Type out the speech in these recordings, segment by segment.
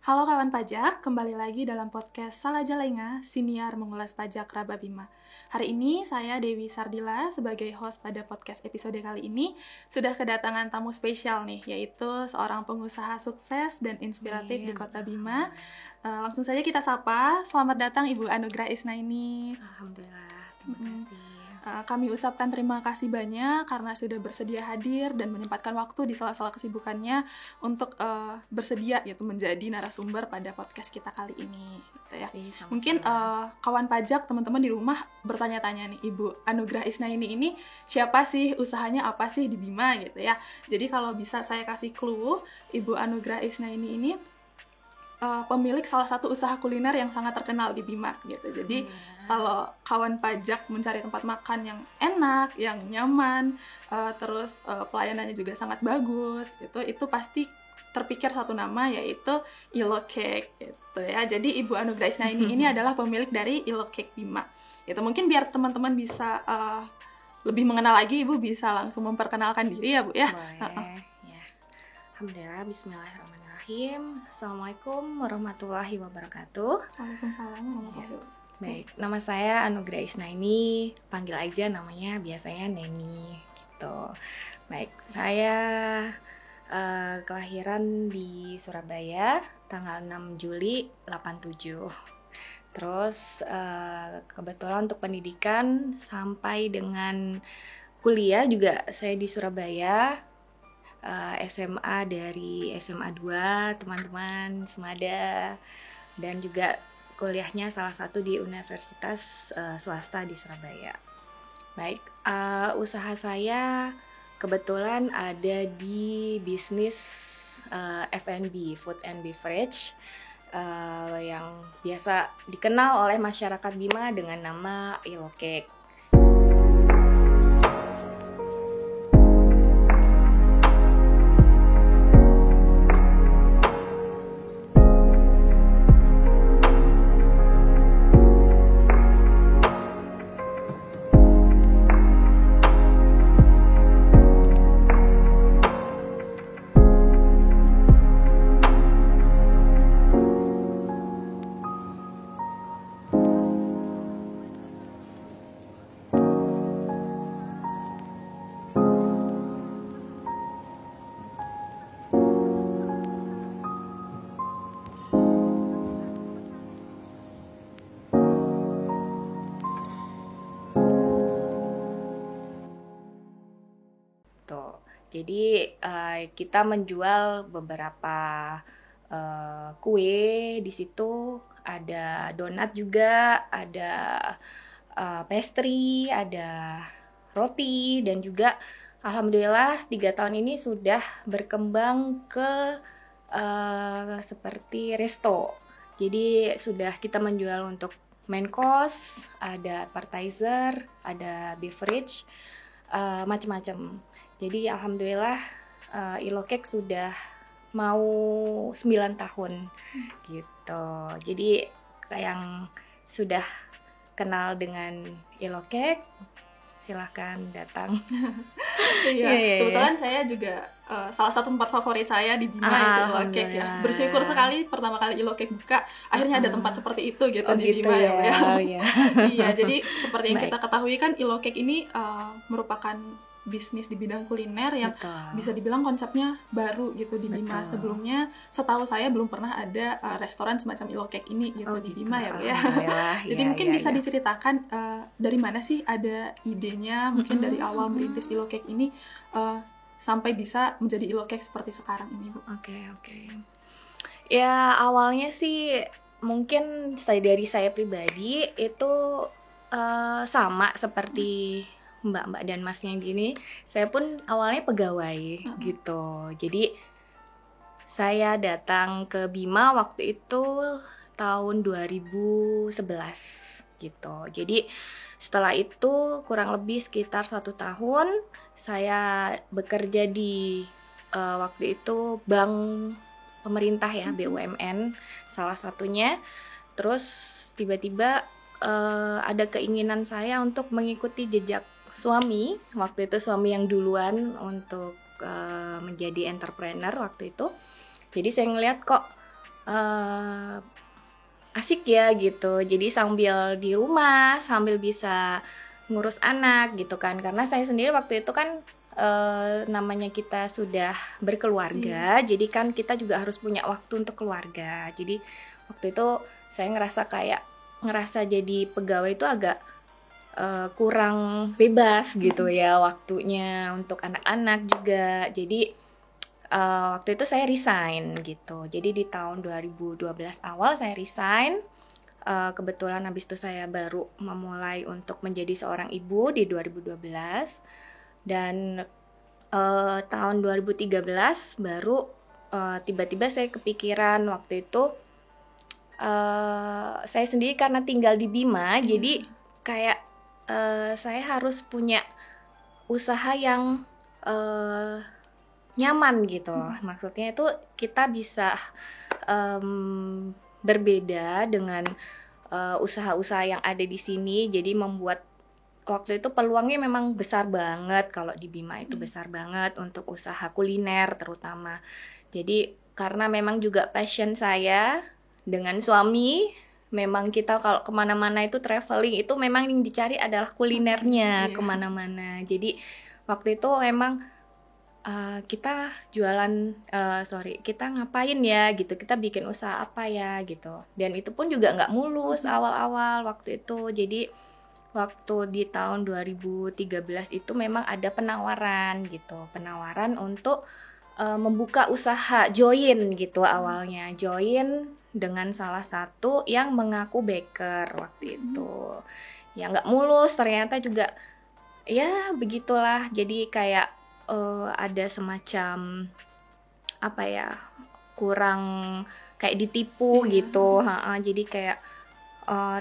Halo kawan pajak, kembali lagi dalam podcast Salah Jalenga, siniar mengulas pajak Raba Bima. Hari ini saya Dewi Sardila sebagai host pada podcast episode kali ini sudah kedatangan tamu spesial nih, yaitu seorang pengusaha sukses dan inspiratif di Kota Bima. Langsung saja kita sapa, selamat datang Ibu Anugrah Isnaini. Alhamdulillah, terima kasih. Kami ucapkan terima kasih banyak karena sudah bersedia hadir dan menyempatkan waktu di sela-sela kesibukannya untuk bersedia yaitu menjadi narasumber pada podcast kita kali ini. Gitu ya. Mungkin kawan pajak teman-teman di rumah bertanya-tanya nih, Ibu Anugrah Isnaini ini siapa sih, usahanya apa sih di Bima gitu ya. Jadi kalau bisa saya kasih clue, Ibu Anugrah Isnaini ini pemilik salah satu usaha kuliner yang sangat terkenal di Bima gitu. Jadi kalau kawan pajak mencari tempat makan yang enak, yang nyaman, terus pelayanannya juga sangat bagus gitu, itu pasti terpikir satu nama yaitu Ilo Cake gitu ya. Jadi Ibu Anugrah Isnaini ini adalah pemilik dari Ilo Cake Bima. Gitu. Mungkin biar teman-teman bisa lebih mengenal lagi, Ibu bisa langsung memperkenalkan diri ya, Bu ya. Boleh. Ya. Alhamdulillah, bismillahirrahmanirrahim. Assalamualaikum warahmatullahi wabarakatuh. Waalaikumsalam warahmatullahi wabarakatuh. Baik, nama saya Anugrah Isnaini, panggil aja namanya biasanya Neni gitu. Baik, saya kelahiran di Surabaya tanggal 6 Juli 87. Terus kebetulan untuk pendidikan sampai dengan kuliah juga saya di Surabaya. SMA dari SMA 2, teman-teman semada, dan juga kuliahnya salah satu di universitas swasta di Surabaya. Baik, usaha saya kebetulan ada di bisnis F&B, food and beverage, yang biasa dikenal oleh masyarakat Bima dengan nama Ilo Cake. Jadi kita menjual beberapa kue di situ, ada donat juga, ada pastry, ada roti, dan juga alhamdulillah 3 tahun ini sudah berkembang ke seperti resto. Jadi sudah kita menjual untuk main course, ada appetizer, ada beverage, macam-macam. Jadi alhamdulillah Ilo Cake sudah mau 9 tahun gitu. Jadi yang sudah kenal dengan Ilo Cake silahkan datang. Iya, kebetulan saya juga salah satu tempat favorit saya di Bima itu Ilo Cake ya. Bersyukur sekali pertama kali Ilo Cake buka, akhirnya ada tempat seperti itu gitu di gitu Bima ya. Iya, jadi seperti yang kita ketahui kan Ilo Cake ini merupakan bisnis di bidang kuliner yang bisa dibilang konsepnya baru gitu di Bima. Sebelumnya setahu saya belum pernah ada restoran semacam Ilo Cake ini gitu di Bima ya, Bu ya. Jadi mungkin bisa diceritakan dari mana sih ada idenya mungkin dari awal merintis Ilo Cake ini sampai bisa menjadi Ilo Cake seperti sekarang ini, Bu. Oke. Ya awalnya sih mungkin dari saya pribadi itu sama seperti mbak-mbak dan masnya gini, saya pun awalnya pegawai gitu. Jadi saya datang ke Bima waktu itu tahun 2011 gitu. Jadi setelah itu kurang lebih sekitar 1 tahun saya bekerja di waktu itu bank pemerintah ya, BUMN salah satunya. Terus tiba-tiba ada keinginan saya untuk mengikuti jejak suami, waktu itu suami yang duluan untuk menjadi entrepreneur waktu itu. Jadi saya ngeliat kok asik ya gitu. Jadi sambil di rumah, sambil bisa ngurus anak gitu kan. Karena saya sendiri waktu itu kan namanya kita sudah berkeluarga, jadi kan kita juga harus punya waktu untuk keluarga. Jadi waktu itu saya ngerasa jadi pegawai itu agak kurang bebas gitu ya waktunya untuk anak-anak juga. Jadi waktu itu saya resign gitu. Jadi di tahun 2012 awal saya resign. Kebetulan habis itu saya baru memulai untuk menjadi seorang ibu di 2012. Dan tahun 2013 baru tiba-tiba saya kepikiran waktu itu. Saya sendiri karena tinggal di Bima, jadi kayak saya harus punya usaha yang nyaman gitu loh. Maksudnya itu kita bisa berbeda dengan usaha-usaha yang ada di sini. Jadi membuat waktu itu peluangnya memang besar banget. Kalau di Bima itu besar banget untuk usaha kuliner terutama. Jadi karena memang juga passion saya dengan suami, memang kita kalau kemana-mana itu traveling itu memang yang dicari adalah kulinernya kemana-mana. Jadi waktu itu emang kita jualan, kita ngapain ya gitu, kita bikin usaha apa ya gitu. Dan itu pun juga nggak mulus awal-awal waktu itu. Jadi waktu di tahun 2013 itu memang ada penawaran gitu, penawaran untuk membuka usaha, join gitu awalnya, join dengan salah satu yang mengaku baker waktu itu. Ya nggak mulus, ternyata juga ya begitulah. Jadi kayak ada semacam apa ya, kurang kayak ditipu gitu. Jadi kayak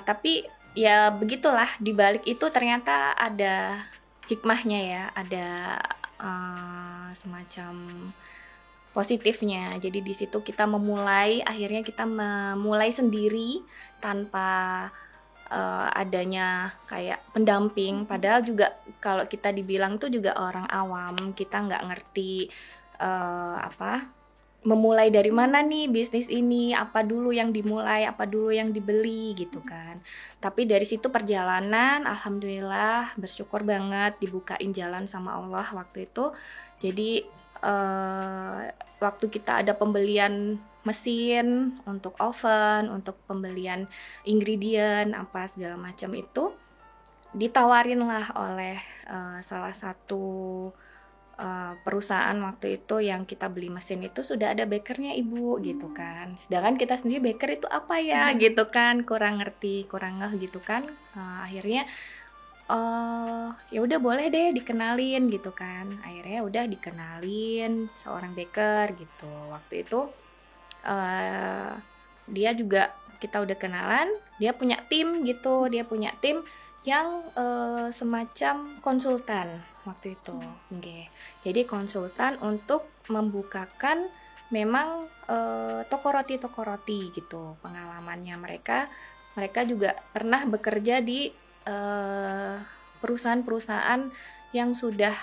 tapi ya begitulah, di balik itu ternyata ada hikmahnya ya, ada semacam positifnya. Jadi di situ kita akhirnya kita memulai sendiri tanpa adanya kayak pendamping. Padahal juga kalau kita dibilang tuh juga orang awam, kita nggak ngerti memulai dari mana nih bisnis ini, apa dulu yang dimulai, apa dulu yang dibeli gitu kan. Tapi dari situ perjalanan, alhamdulillah bersyukur banget dibukain jalan sama Allah waktu itu. Jadi waktu kita ada pembelian mesin untuk oven, untuk pembelian ingredient apa segala macam itu, ditawarin lah oleh salah satu perusahaan waktu itu yang kita beli mesin itu sudah ada bakernya ibu gitu kan. Sedangkan kita sendiri baker itu apa ya gitu kan, kurang ngerti, kurang ngeh gitu kan. Akhirnya ya udah boleh deh dikenalin gitu kan. Akhirnya udah dikenalin seorang baker gitu. Waktu itu dia juga, kita udah kenalan, dia punya tim gitu, dia punya tim yang semacam konsultan waktu itu. Jadi konsultan untuk membukakan memang toko roti gitu. Pengalamannya mereka juga pernah bekerja di perusahaan-perusahaan yang sudah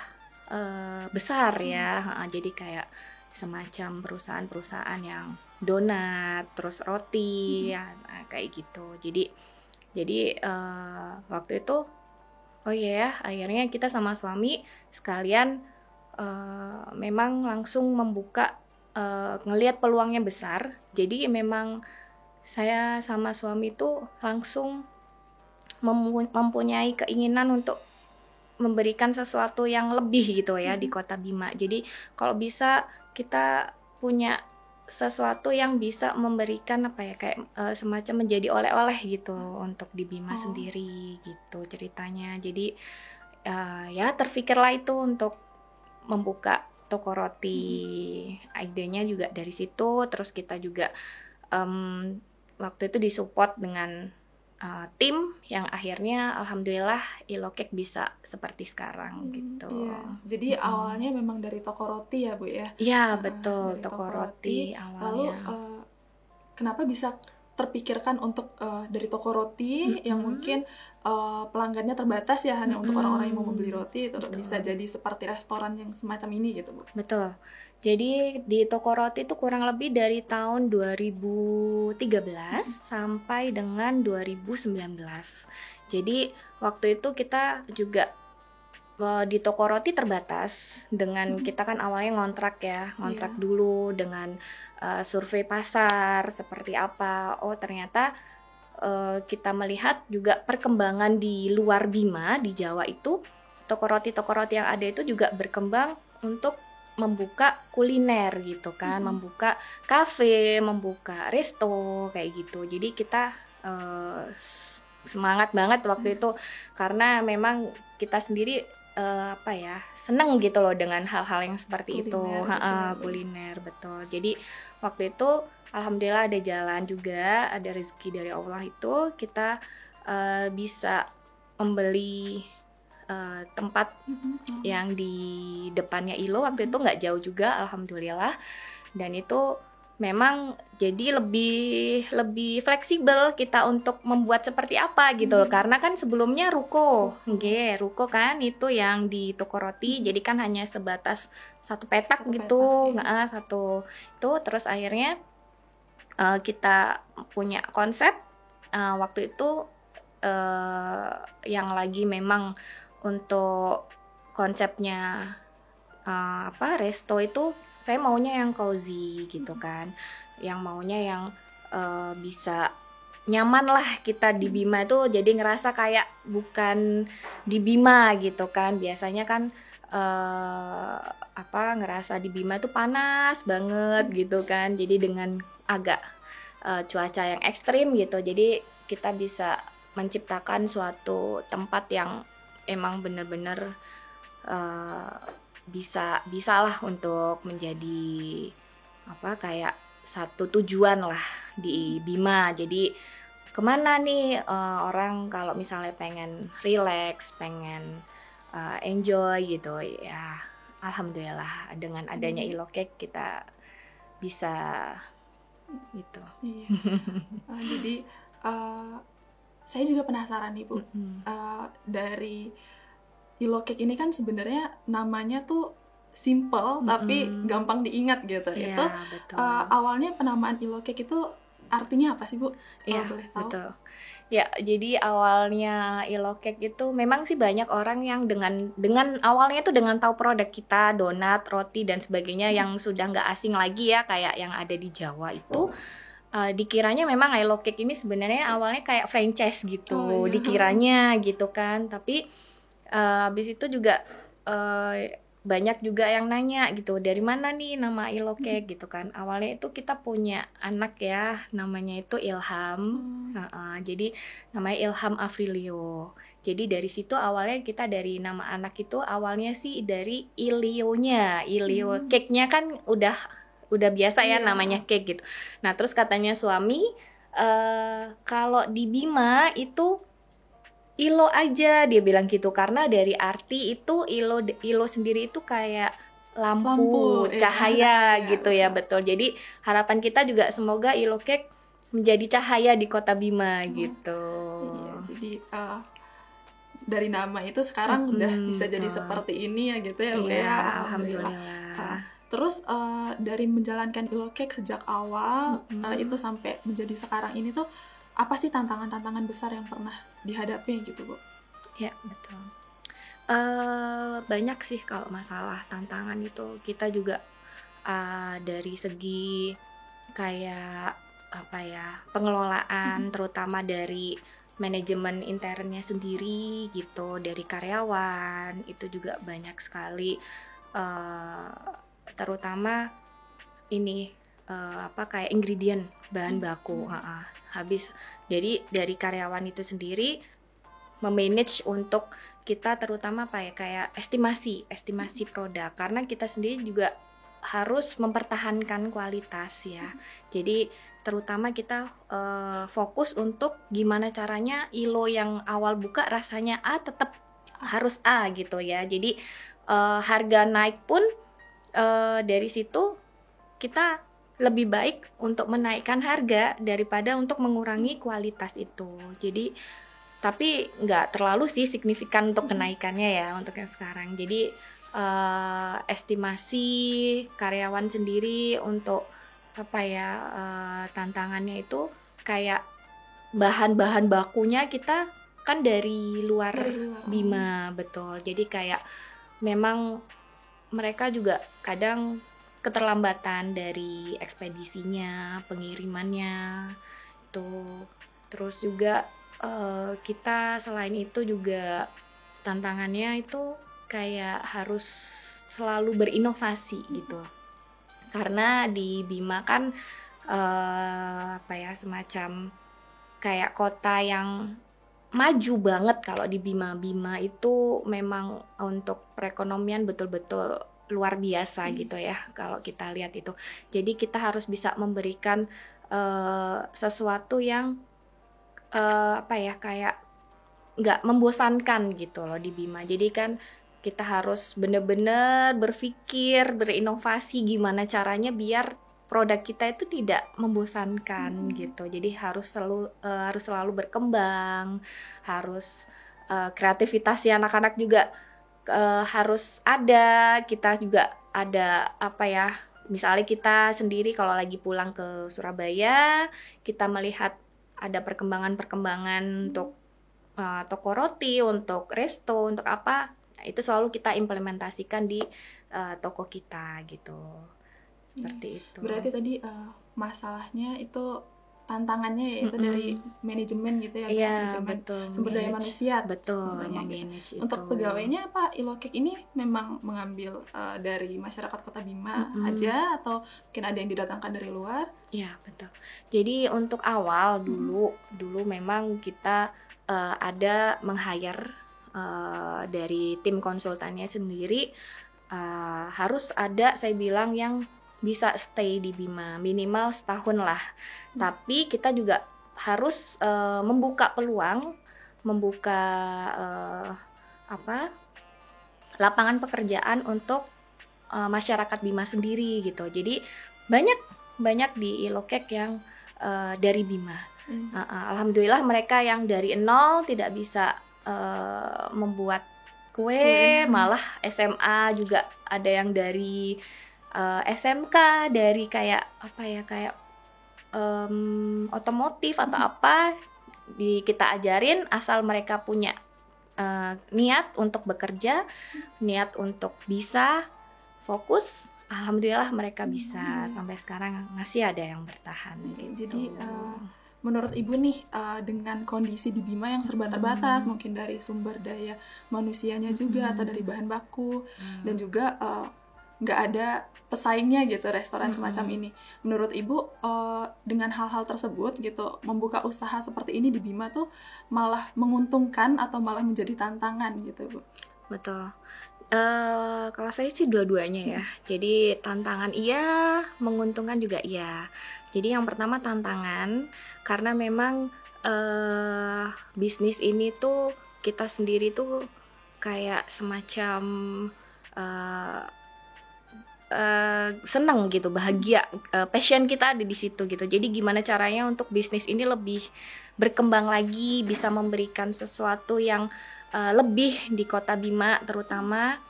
besar ya. Jadi kayak semacam perusahaan-perusahaan yang donat, terus roti, ya, kayak gitu. Jadi waktu itu akhirnya kita sama suami sekalian memang langsung membuka, ngelihat peluangnya besar. Jadi memang saya sama suami itu langsung mempunyai keinginan untuk memberikan sesuatu yang lebih gitu ya di Kota Bima. Jadi kalau bisa kita punya sesuatu yang bisa memberikan kayak semacam menjadi oleh-oleh gitu untuk di Bima sendiri gitu ceritanya. Jadi ya terfikirlah itu untuk membuka toko roti. Idenya juga dari situ. Terus kita juga waktu itu disupport dengan tim yang akhirnya alhamdulillah Ilokek bisa seperti sekarang gitu. Iya. Jadi awalnya memang dari toko roti ya Bu ya? Iya betul, toko roti awalnya. Lalu kenapa bisa terpikirkan untuk dari toko roti yang mungkin pelanggannya terbatas ya, hanya untuk orang-orang yang mau membeli roti, untuk bisa jadi seperti restoran yang semacam ini gitu Bu? Betul. Jadi di toko roti itu kurang lebih dari tahun 2013 sampai dengan 2019. Jadi waktu itu kita juga di toko roti terbatas dengan kita kan awalnya ngontrak dulu dengan survei pasar seperti apa. Oh ternyata kita melihat juga perkembangan di luar Bima di Jawa itu toko roti yang ada itu juga berkembang untuk membuka kuliner gitu kan, membuka kafe, membuka resto kayak gitu. Jadi kita semangat banget waktu itu karena memang kita sendiri seneng gitu loh dengan hal-hal yang seperti kuliner betul. Jadi waktu itu alhamdulillah ada jalan juga, ada rezeki dari Allah itu kita bisa membeli tempat yang di depannya ILO waktu itu nggak jauh juga alhamdulillah, dan itu memang jadi lebih fleksibel kita untuk membuat seperti apa gitu loh, karena kan sebelumnya ruko kan itu yang di toko roti jadi kan hanya sebatas satu petak gitu satu itu, terus akhirnya kita punya konsep waktu itu yang lagi memang untuk konsepnya resto itu saya maunya yang cozy gitu kan, yang maunya yang bisa nyaman lah kita di Bima itu, jadi ngerasa kayak bukan di Bima gitu kan. Biasanya kan ngerasa di Bima itu panas banget gitu kan, jadi dengan agak cuaca yang ekstrim gitu, jadi kita bisa menciptakan suatu tempat yang emang bener-bener bisa lah untuk menjadi kayak satu tujuan lah di Bima. Jadi kemana nih orang kalau misalnya pengen relax, pengen enjoy gitu ya, alhamdulillah dengan adanya ILO Cake kita bisa gitu. Jadi saya juga penasaran nih Bu, dari ILO Cake ini kan sebenarnya namanya tuh simple tapi gampang diingat gitu. Itu awalnya penamaan ILO Cake itu artinya apa sih Bu? Kalau boleh tahu. Betul. Ya, jadi awalnya ILO Cake itu memang sih banyak orang yang dengan awalnya itu dengan tahu produk kita, donat, roti dan sebagainya yang sudah nggak asing lagi ya, kayak yang ada di Jawa itu. Dikiranya memang ILO Cake ini sebenarnya awalnya kayak franchise gitu, dikiranya gitu kan. Tapi habis itu juga banyak juga yang nanya gitu, dari mana nih nama ILO Cake gitu kan. Awalnya itu kita punya anak ya, namanya itu Ilham. Jadi namanya Ilham Afrilio. Jadi dari situ awalnya kita dari nama anak itu awalnya sih dari Ilio-nya. Ilio cake-nya kan udah biasa ya namanya cake gitu. Nah, terus katanya suami kalau di Bima itu ILO aja, dia bilang gitu, karena dari arti itu ILO sendiri itu kayak lampu cahaya gitu ya, betul. Jadi harapan kita juga semoga ILO Cake menjadi cahaya di kota Bima gitu. Iya, jadi dari nama itu sekarang udah bisa jadi seperti ini ya gitu ya. Iya, alhamdulillah. Terus dari menjalankan ILO Cake sejak awal itu sampai menjadi sekarang ini tuh apa sih tantangan-tantangan besar yang pernah dihadapi gitu Bu? Ya, betul. Banyak sih kalau masalah tantangan itu. Kita juga dari segi kayak pengelolaan, terutama dari manajemen internnya sendiri gitu, dari karyawan itu juga banyak sekali, terutama ini kayak ingredient, bahan baku habis. Jadi dari karyawan itu sendiri memanage untuk kita, terutama kayak estimasi produk, karena kita sendiri juga harus mempertahankan kualitas ya. Jadi terutama kita fokus untuk gimana caranya ILO yang awal buka rasanya A tetap harus A gitu ya. Jadi harga naik pun dari situ kita lebih baik untuk menaikkan harga daripada untuk mengurangi kualitas itu. Jadi tapi nggak terlalu sih signifikan untuk kenaikannya ya untuk yang sekarang. Jadi estimasi karyawan sendiri untuk apa ya, tantangannya itu kayak bahan-bahan bakunya kita kan dari luar Bima, betul. Jadi kayak memang mereka juga kadang keterlambatan dari ekspedisinya, pengirimannya itu. Terus juga kita selain itu juga tantangannya itu kayak harus selalu berinovasi gitu. Karena di Bima kan apa ya, semacam kayak kota yang maju banget. Kalau di Bima itu memang untuk perekonomian betul-betul luar biasa gitu ya kalau kita lihat itu. Jadi kita harus bisa memberikan sesuatu yang apa ya, kayak nggak membosankan gitu loh di Bima. Jadi kan kita harus benar-benar berpikir, berinovasi gimana caranya biar produk kita itu tidak membosankan gitu. Jadi harus selalu berkembang, harus kreativitas anak-anak juga harus ada. Kita juga ada apa ya, misalnya kita sendiri kalau lagi pulang ke Surabaya, kita melihat ada perkembangan untuk toko roti, untuk resto, untuk apa, nah, itu selalu kita implementasikan di toko kita gitu. Seperti itu. Berarti tadi masalahnya itu tantangannya yaitu dari manajemen gitu ya, manajemen sumber daya manusia. Betul, manage itu. Untuk pegawainya Pak Ilokek ini memang mengambil dari masyarakat Kota Bima aja atau mungkin ada yang didatangkan dari luar? Iya, betul. Jadi untuk awal dulu memang kita ada meng-hire dari tim konsultannya sendiri, harus ada, saya bilang, yang bisa stay di Bima minimal setahun lah. Tapi kita juga harus membuka peluang, membuka lapangan pekerjaan untuk masyarakat Bima sendiri gitu. Jadi banyak di Ilokek yang dari Bima. Alhamdulillah mereka yang dari nol tidak bisa membuat kue, malah SMA juga ada yang dari SMK, dari kayak apa ya, kayak otomotif atau apa, kita ajarin asal mereka punya niat untuk bekerja, niat untuk bisa fokus. Alhamdulillah mereka bisa sampai sekarang masih ada yang bertahan gitu. Jadi menurut Ibu nih, dengan kondisi di Bima yang serba terbatas, mungkin dari sumber daya manusianya juga atau dari bahan baku, dan juga nggak ada pesaingnya gitu restoran semacam ini. Menurut Ibu, dengan hal-hal tersebut gitu, membuka usaha seperti ini di Bima tuh malah menguntungkan atau malah menjadi tantangan gitu, Bu? Betul. Kalau saya sih dua-duanya ya. Jadi tantangan iya, menguntungkan juga iya. Jadi yang pertama tantangan, karena memang bisnis ini tuh kita sendiri tuh kayak semacam seneng gitu, bahagia, passion kita ada di situ gitu. Jadi gimana caranya untuk bisnis ini lebih berkembang lagi, bisa memberikan sesuatu yang lebih di Kota Bima terutama,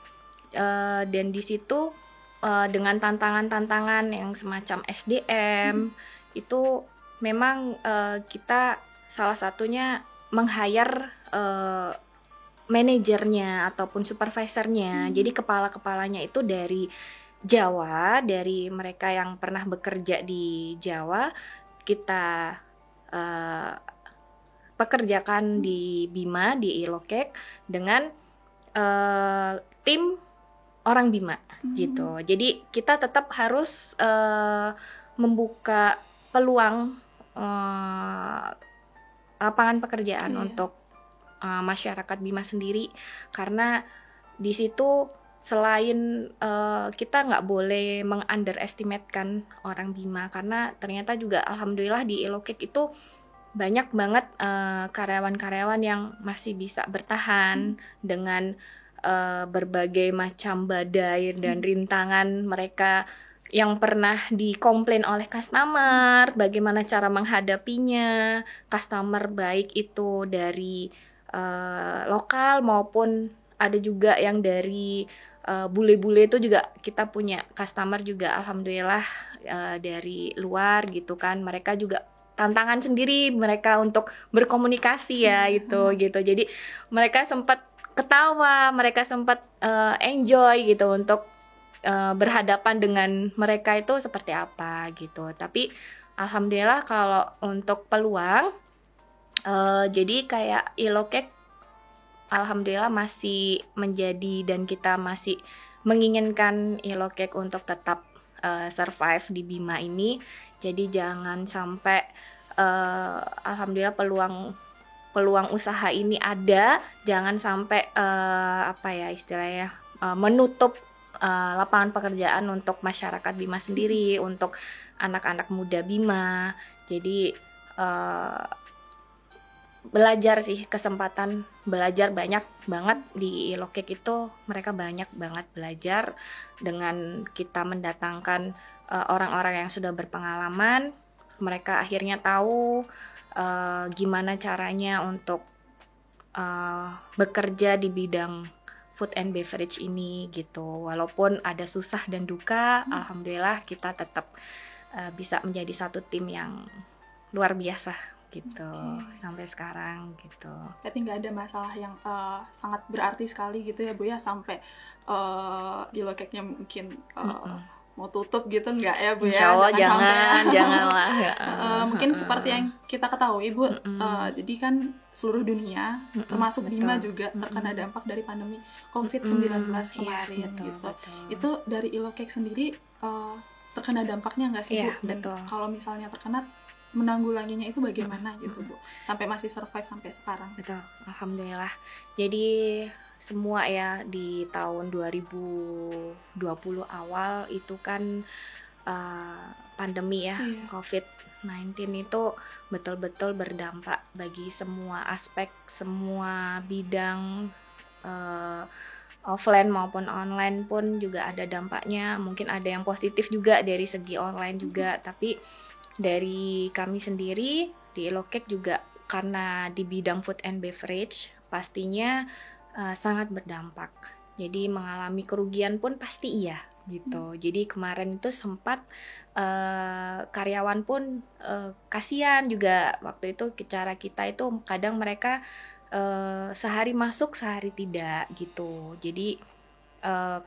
dan di situ dengan tantangan-tantangan yang semacam SDM itu memang kita salah satunya meng-hire manajernya ataupun supervisornya. Jadi kepala-kepalanya itu dari Jawa, dari mereka yang pernah bekerja di Jawa, kita pekerjakan di Bima, di Ilokek dengan tim orang Bima gitu. Jadi kita tetap harus membuka peluang lapangan pekerjaan untuk masyarakat Bima sendiri, karena di situ selain kita nggak boleh meng-underestimate-kan orang Bima, karena ternyata juga alhamdulillah di Ilokek itu banyak banget karyawan-karyawan yang masih bisa bertahan dengan berbagai macam badai dan rintangan. Mereka yang pernah dikomplain oleh customer, bagaimana cara menghadapinya, customer baik itu dari lokal maupun ada juga yang dari bule-bule itu juga kita punya customer juga alhamdulillah dari luar gitu kan, mereka juga tantangan sendiri mereka untuk berkomunikasi ya gitu. Jadi mereka sempat ketawa, mereka sempat enjoy gitu untuk berhadapan dengan mereka itu seperti apa gitu. Tapi alhamdulillah kalau untuk peluang jadi kayak Ilokek alhamdulillah masih menjadi dan kita masih menginginkan Ilokek untuk tetap survive di Bima ini. Jadi jangan sampai alhamdulillah peluang usaha ini ada, jangan sampai apa ya istilahnya menutup lapangan pekerjaan untuk masyarakat Bima sendiri, untuk anak-anak muda Bima. Jadi belajar sih, kesempatan belajar banyak banget di Ilokek itu, mereka banyak banget belajar dengan kita mendatangkan orang-orang yang sudah berpengalaman. Mereka akhirnya tahu gimana caranya untuk bekerja di bidang food and beverage ini gitu. Walaupun ada susah dan duka, alhamdulillah kita tetap bisa menjadi satu tim yang luar biasa gitu sampai sekarang gitu. Berarti nggak ada masalah yang sangat berarti sekali gitu ya Bu ya, sampai Ilokeknya mungkin mau tutup gitu, nggak ya Bu ya? Janganlah. Mungkin seperti yang kita ketahui Bu, jadi kan seluruh dunia termasuk Bima juga terkena dampak dari pandemi COVID-19 kemarin gitu. Betul. Itu dari Ilokek sendiri terkena dampaknya nggak sih Bu? Dan kalau misalnya terkena, menanggulanginya itu bagaimana gitu Bu, sampai masih survive sampai sekarang? Betul, alhamdulillah. Jadi semua ya di tahun 2020 awal itu kan pandemi ya, COVID-19 itu betul-betul berdampak bagi semua aspek, semua bidang offline maupun online pun juga ada dampaknya. Mungkin ada yang positif juga dari segi online juga, tapi dari kami sendiri di Ilokek juga karena di bidang food and beverage pastinya sangat berdampak. Jadi mengalami kerugian pun pasti iya gitu. Jadi kemarin itu sempat karyawan pun kasihan juga waktu itu, cara kita itu kadang mereka sehari masuk sehari tidak gitu. Jadi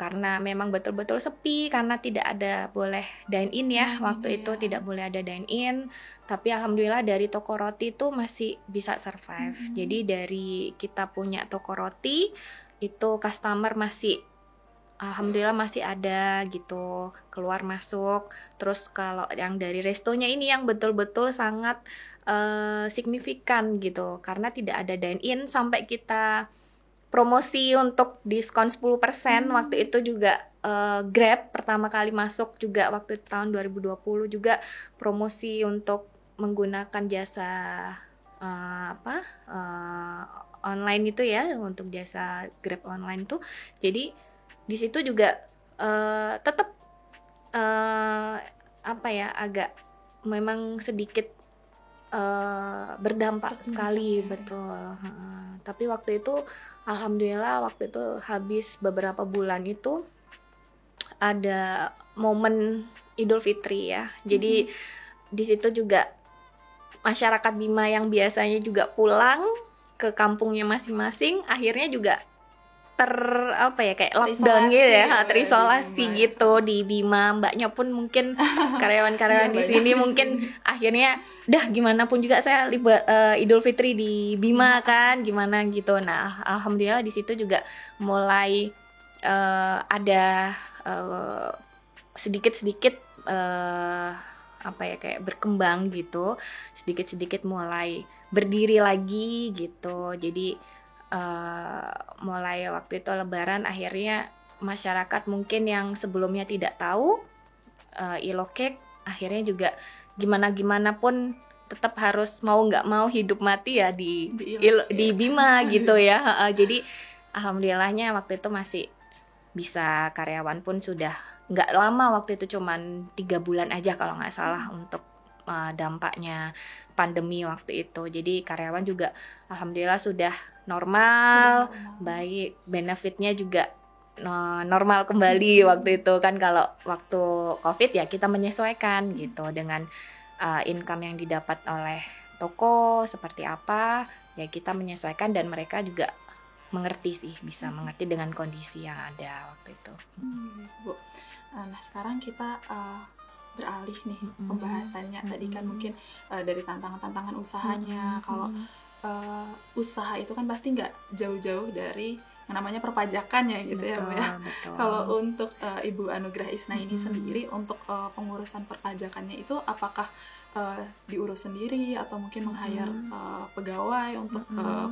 karena memang betul-betul sepi, karena tidak ada boleh dine in ya, waktu itu tidak boleh ada dine in, tapi alhamdulillah dari toko roti itu masih bisa survive. Jadi dari kita punya toko roti itu customer masih alhamdulillah masih ada gitu, keluar masuk. Terus kalau yang dari restonya ini yang betul-betul sangat signifikan gitu, karena tidak ada dine in sampai kita promosi untuk diskon 10%. Waktu itu juga Grab pertama kali masuk juga waktu tahun 2020 juga promosi untuk menggunakan jasa online itu ya, untuk jasa Grab online tuh. Jadi di situ juga tetap agak memang sedikit berdampak sekali, betul. Tapi waktu itu alhamdulillah waktu itu habis beberapa bulan itu ada momen Idul Fitri ya. Jadi di situ juga masyarakat Bima yang biasanya juga pulang ke kampungnya masing-masing akhirnya juga kayak lockdown gitu ya, terisolasi gitu di Bima. Mbaknya pun mungkin karyawan-karyawan di sini mungkin akhirnya dah gimana pun juga saya Idul Fitri di Bima kan, gimana gitu. Nah, alhamdulillah di situ juga mulai ada sedikit-sedikit kayak berkembang gitu, sedikit-sedikit mulai berdiri lagi gitu. Jadi mulai waktu itu Lebaran akhirnya masyarakat mungkin yang sebelumnya tidak tahu Ilokek akhirnya juga gimana pun tetap harus mau nggak mau hidup mati ya di Bima gitu ya. Jadi alhamdulillahnya waktu itu masih bisa, karyawan pun sudah nggak lama waktu itu, cuman 3 bulan aja kalau nggak salah untuk dampaknya pandemi waktu itu. Jadi karyawan juga alhamdulillah sudah normal, baik, benefitnya juga normal kembali waktu itu kan. Kalau waktu COVID ya kita menyesuaikan gitu dengan income yang didapat oleh toko seperti apa, ya kita menyesuaikan dan mereka juga mengerti sih, bisa mengerti dengan kondisi yang ada waktu itu. Bu, nah sekarang kita beralih nih pembahasannya. Tadi kan mungkin dari tantangan-tantangan usahanya. Kalau usaha itu kan pasti nggak jauh-jauh dari yang namanya perpajakan ya gitu. Betul, ya Bu ya. Kalau untuk Ibu Anugrah Isna ini sendiri, untuk pengurusan perpajakannya itu apakah diurus sendiri atau mungkin meng-hire pegawai untuk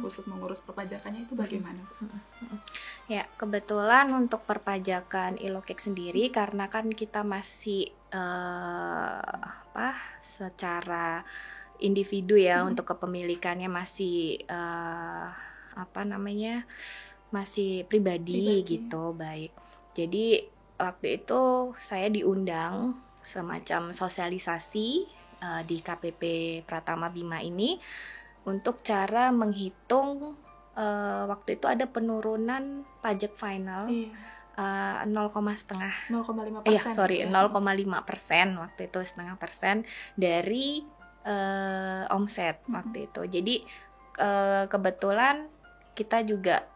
khusus mengurus perpajakannya, itu bagaimana Bu? Ya, kebetulan untuk perpajakan Ilokek sendiri, karena kan kita masih secara individu ya, untuk kepemilikannya masih masih pribadi gitu, baik. Jadi waktu itu saya diundang semacam sosialisasi di KPP Pratama Bima ini untuk cara menghitung. Waktu itu ada penurunan pajak final 0,5%. 0,5% waktu itu, 0,5% dari omset waktu itu. Jadi kebetulan kita juga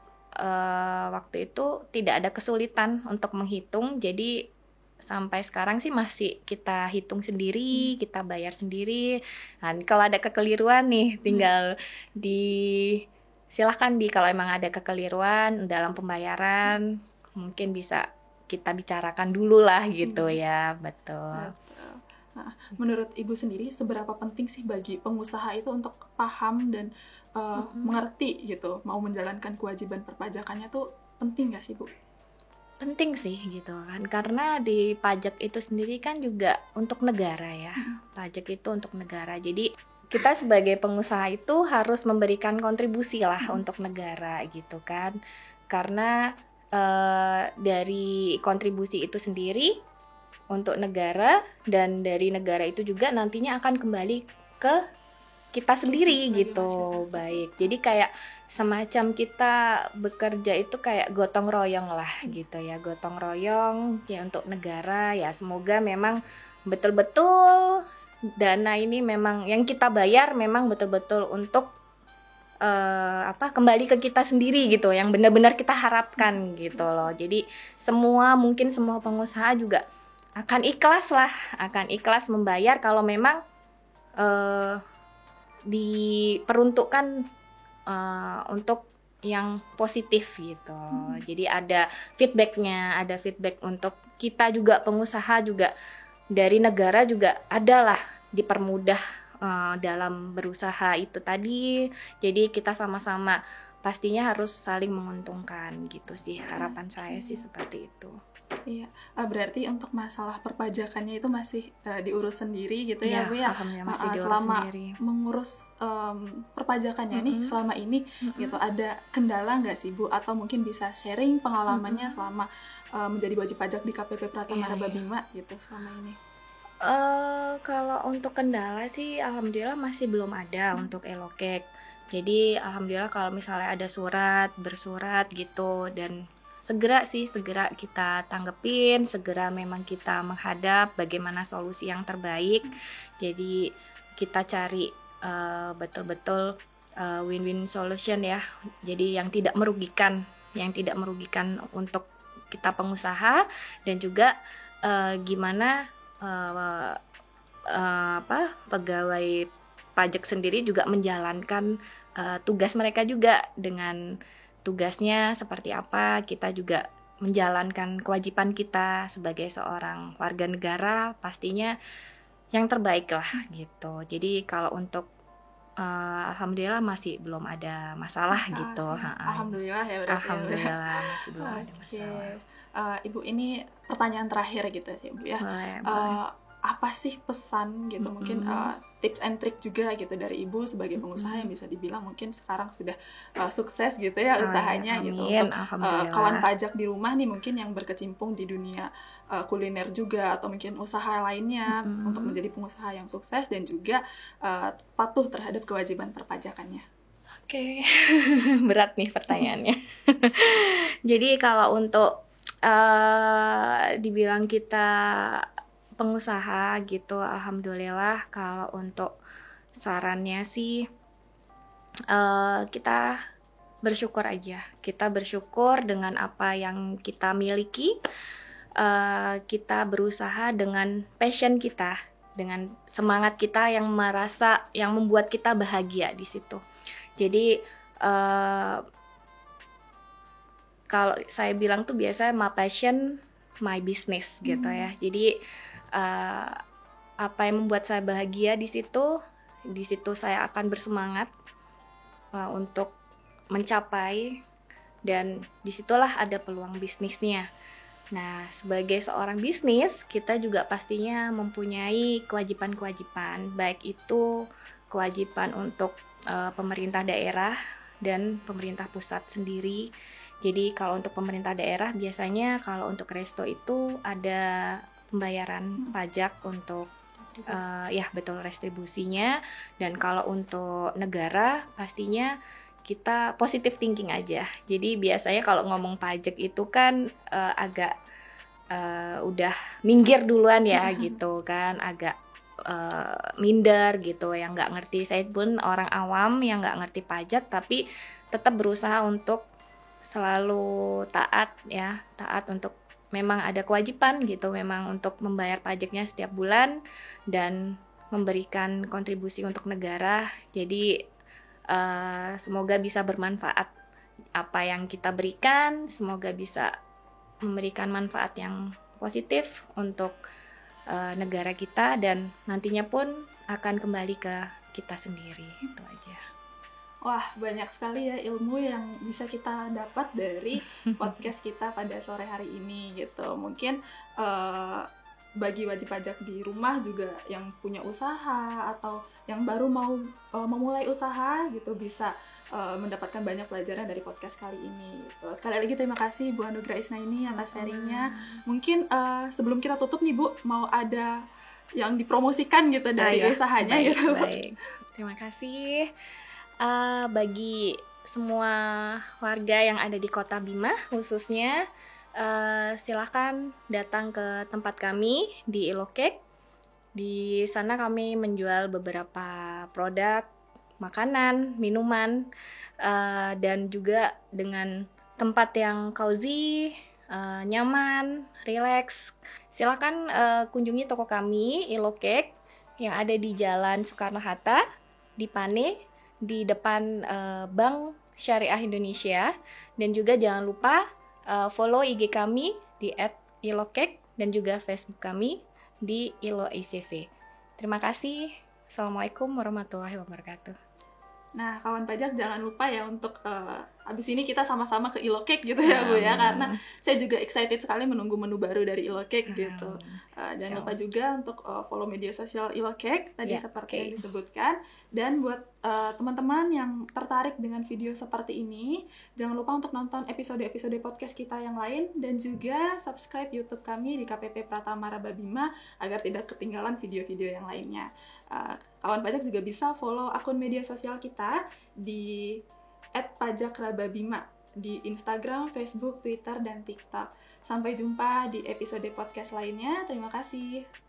waktu itu tidak ada kesulitan untuk menghitung. Jadi sampai sekarang sih masih kita hitung sendiri, kita bayar sendiri. Nah, kalau ada kekeliruan nih tinggal silahkan kalau emang ada kekeliruan dalam pembayaran, mungkin bisa kita bicarakan dulu lah gitu ya. Betul. Nah, menurut Ibu sendiri, seberapa penting sih bagi pengusaha itu untuk paham dan mengerti gitu, mau menjalankan kewajiban perpajakannya tuh penting nggak sih Bu? Penting sih gitu kan, karena di pajak itu sendiri kan juga untuk negara ya. Pajak itu untuk negara, jadi kita sebagai pengusaha itu harus memberikan kontribusi lah untuk negara gitu kan. Karena dari kontribusi itu sendiri untuk negara, dan dari negara itu juga nantinya akan kembali ke kita sendiri gitu. Baik, jadi kayak semacam kita bekerja itu kayak gotong royong lah gitu ya, gotong royong ya untuk negara ya. Semoga memang betul-betul dana ini memang yang kita bayar memang betul-betul untuk kembali ke kita sendiri gitu, yang benar-benar kita harapkan gitu loh. Jadi mungkin semua pengusaha juga akan ikhlas membayar kalau memang diperuntukkan untuk yang positif gitu. Jadi ada feedback untuk kita juga, pengusaha juga, dari negara juga adalah dipermudah dalam berusaha itu tadi. Jadi kita sama-sama pastinya harus saling menguntungkan gitu sih, harapan saya sih seperti itu. Iya, berarti untuk masalah perpajakannya itu masih diurus sendiri gitu ya Bu ya. Masih diurus selama sendiri. Mengurus perpajakannya nih selama ini gitu, ada kendala nggak sih Bu? Atau mungkin bisa sharing pengalamannya selama menjadi wajib pajak di KPP Pratama Bima gitu selama ini. Kalau untuk kendala sih alhamdulillah masih belum ada untuk Ilokek. Jadi alhamdulillah kalau misalnya ada bersurat gitu, dan segera kita tanggepin, segera memang kita menghadap bagaimana solusi yang terbaik. Jadi kita cari betul-betul win-win solution ya. Jadi yang tidak merugikan untuk kita pengusaha, dan juga gimana pegawai pajak sendiri juga menjalankan tugas mereka juga dengan tugasnya seperti apa. Kita juga menjalankan kewajiban kita sebagai seorang warga negara, pastinya yang terbaik lah gitu. Jadi kalau untuk alhamdulillah masih belum ada masalah gitu. Alhamdulillah ya berarti. Alhamdulillah masih belum ada masalah. Ibu, ini pertanyaan terakhir gitu sih Bu ya. Boleh. Apa sih pesan gitu mungkin tips and trick juga gitu dari Ibu sebagai pengusaha yang bisa dibilang mungkin sekarang sudah sukses gitu ya usahanya gitu, untuk kawan pajak di rumah nih mungkin yang berkecimpung di dunia kuliner juga atau mungkin usaha lainnya untuk menjadi pengusaha yang sukses dan juga patuh terhadap kewajiban perpajakannya. Oke. Berat nih pertanyaannya. Jadi kalau untuk dibilang kita pengusaha gitu, alhamdulillah kalau untuk sarannya sih kita bersyukur aja. Kita bersyukur dengan apa yang kita miliki. Kita berusaha dengan passion kita, dengan semangat kita yang membuat kita bahagia di situ. Jadi kalau saya bilang tuh biasa my passion, my business gitu ya. Jadi apa yang membuat saya bahagia di situ saya akan bersemangat untuk mencapai, dan disitulah ada peluang bisnisnya. Nah, sebagai seorang bisnis, kita juga pastinya mempunyai kewajiban-kewajiban, baik itu kewajiban untuk pemerintah daerah dan pemerintah pusat sendiri. Jadi kalau untuk pemerintah daerah biasanya kalau untuk resto itu ada pembayaran pajak untuk ya betul restribusinya, dan kalau untuk negara pastinya kita positive thinking aja. Jadi biasanya kalau ngomong pajak itu kan agak udah minggir duluan ya gitu kan, agak minder gitu, yang nggak ngerti. Saya pun orang awam yang nggak ngerti pajak tapi tetap berusaha untuk selalu taat untuk memang ada kewajiban gitu, memang untuk membayar pajaknya setiap bulan dan memberikan kontribusi untuk negara. Jadi semoga bisa bermanfaat apa yang kita berikan, semoga bisa memberikan manfaat yang positif untuk negara kita, dan nantinya pun akan kembali ke kita sendiri. Itu aja. Wah, banyak sekali ya ilmu yang bisa kita dapat dari podcast kita pada sore hari ini gitu. Mungkin bagi wajib pajak di rumah juga yang punya usaha atau yang baru mau memulai usaha gitu bisa mendapatkan banyak pelajaran dari podcast kali ini gitu. Sekali lagi terima kasih Bu Anugrah Isnaini atas sharingnya. Mungkin sebelum kita tutup nih Bu, mau ada yang dipromosikan gitu dari usahanya baik, gitu. Baik. Terima kasih. Bagi semua warga yang ada di Kota Bima khususnya, silakan datang ke tempat kami di Ilokek. Di sana kami menjual beberapa produk makanan, minuman, dan juga dengan tempat yang cozy, nyaman, relax. Silakan kunjungi toko kami Ilokek yang ada di Jalan Soekarno-Hatta di Pane, di depan Bank Syariah Indonesia. Dan juga jangan lupa follow IG kami di @ilokek dan juga Facebook kami di ILO-ICC. Terima kasih. Assalamualaikum warahmatullahi wabarakatuh. Nah, kawan pajak jangan lupa ya untuk abis ini kita sama-sama ke Ilokek gitu ya Bu ya, karena saya juga excited sekali menunggu menu baru dari Ilokek gitu. Jangan lupa juga untuk follow media sosial Ilokek tadi seperti yang disebutkan. Dan buat teman-teman yang tertarik dengan video seperti ini, jangan lupa untuk nonton episode-episode podcast kita yang lain dan juga subscribe YouTube kami di KPP Pratama Rababima agar tidak ketinggalan video-video yang lainnya. Kawan pajak juga bisa follow akun media sosial kita di @pajakrababima di Instagram, Facebook, Twitter, dan TikTok. Sampai jumpa di episode podcast lainnya. Terima kasih.